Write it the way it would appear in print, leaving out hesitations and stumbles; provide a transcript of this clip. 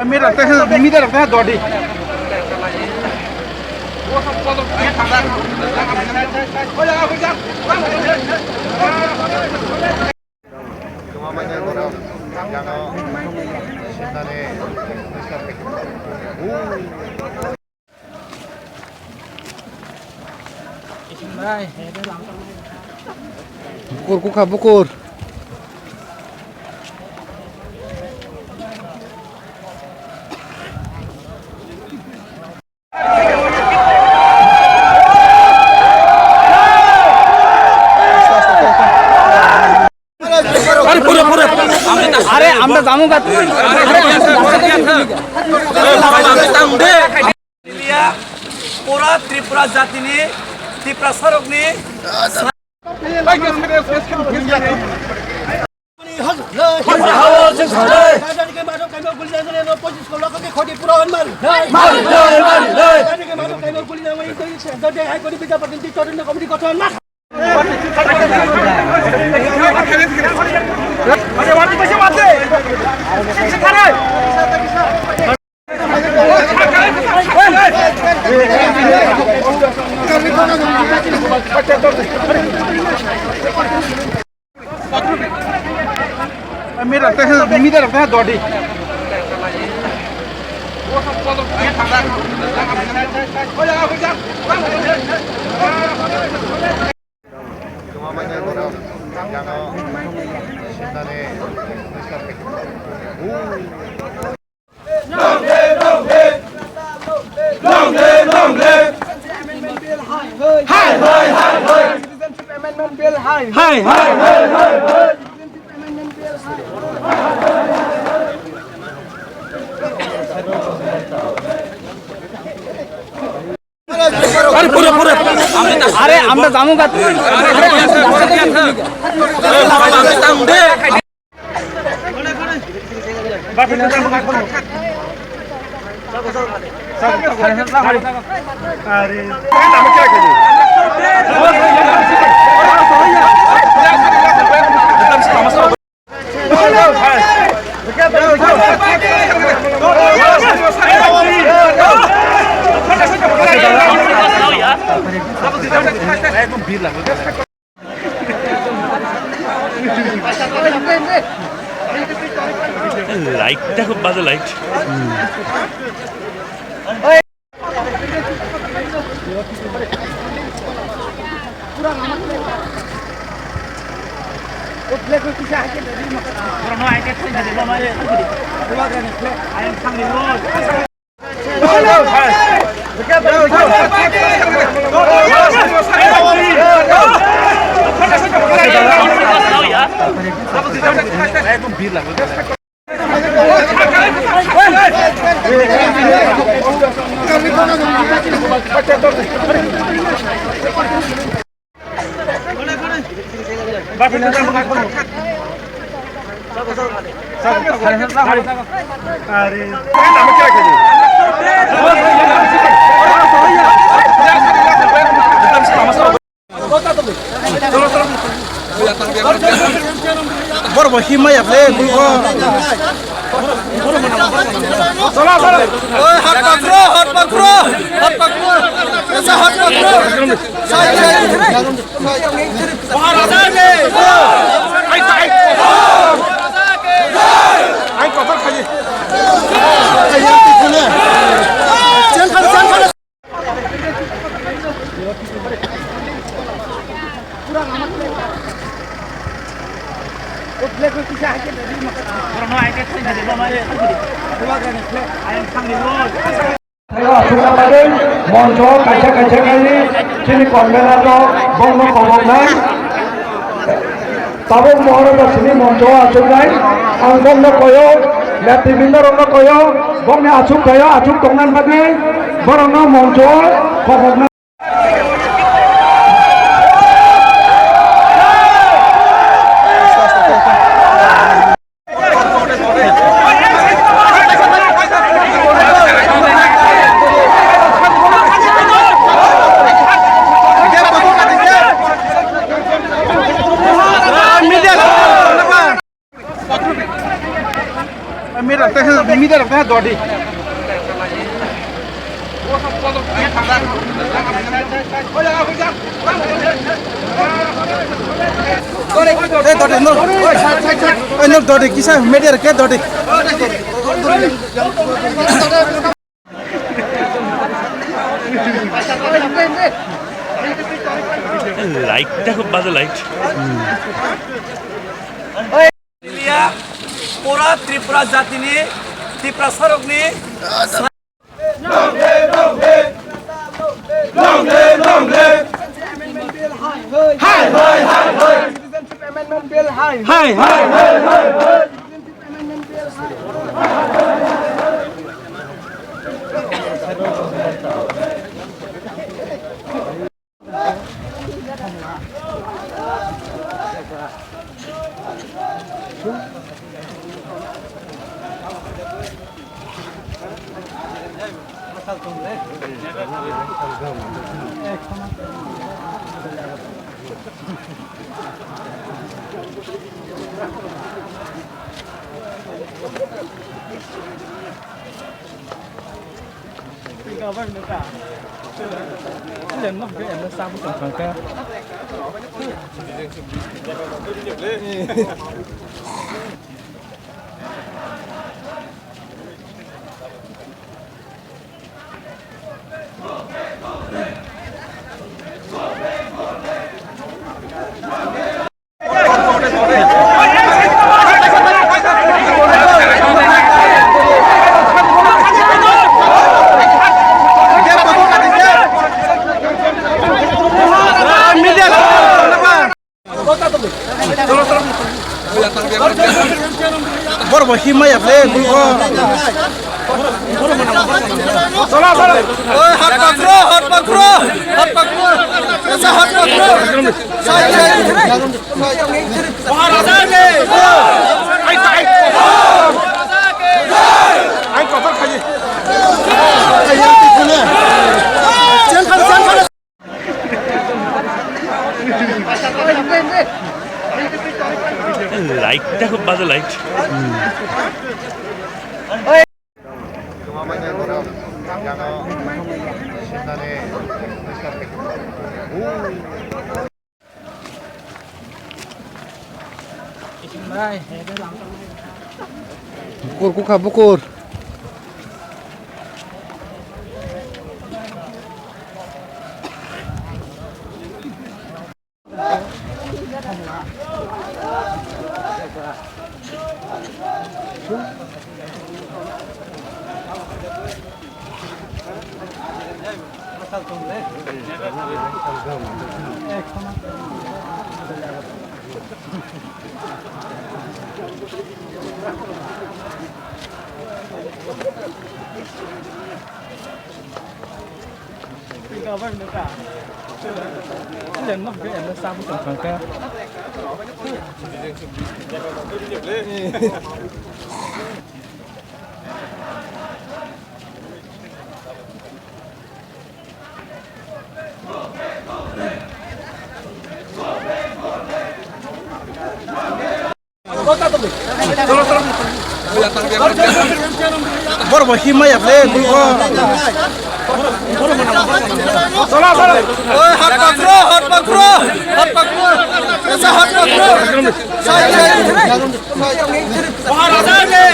Media रखते हैं दौड़ी bukur kuka bukur अरे আমরা জামু গাত पूरा त्रिपुरा जाति ने त्रिपुरा सरक ने media रखते हैं दौड़ी अरे আমরা জামু গাত একদম ভিড় লাগে লাইটটা খুব বাজে লাইট একদম ভিড় লাগে Bor basi mai aple bulgo. Sola sola. Oi hat pakro. Esa hat pakro. Maharaja ke. Ai tai. Ai kotor khaji. Ai tikune. Chan khal. Monjo kaca-kaca kali sini konvenato bongo kobongan tabuk maharaja sini monco acung nai anggong no koyo netribinda rong no koyo bong ne acung koyo acung tongnan bagai borong no monco kokok na media रखते हैं दौड़ी दौड़ी किसा media रखे दौड़ी লাইটটা খুব বাজে লাইট পুরা ত্রিপুরা জাতি নিয়ে ত্রিপুরা সড়ক নিয়ে बड़ बही मैं अपने बुलको चलो चलो ओए हाथ पकड़ो ऐसा हाथ पकड़ो महाराजा के आई कतर खाली चल লাইটটা খুব বাজে লাইট bukur kuka bukur बड़ बही मैं अपने बुलको चलो चलो ओए हाथ पकड़ो ऐसा हाथ पकड़ो महाराजा के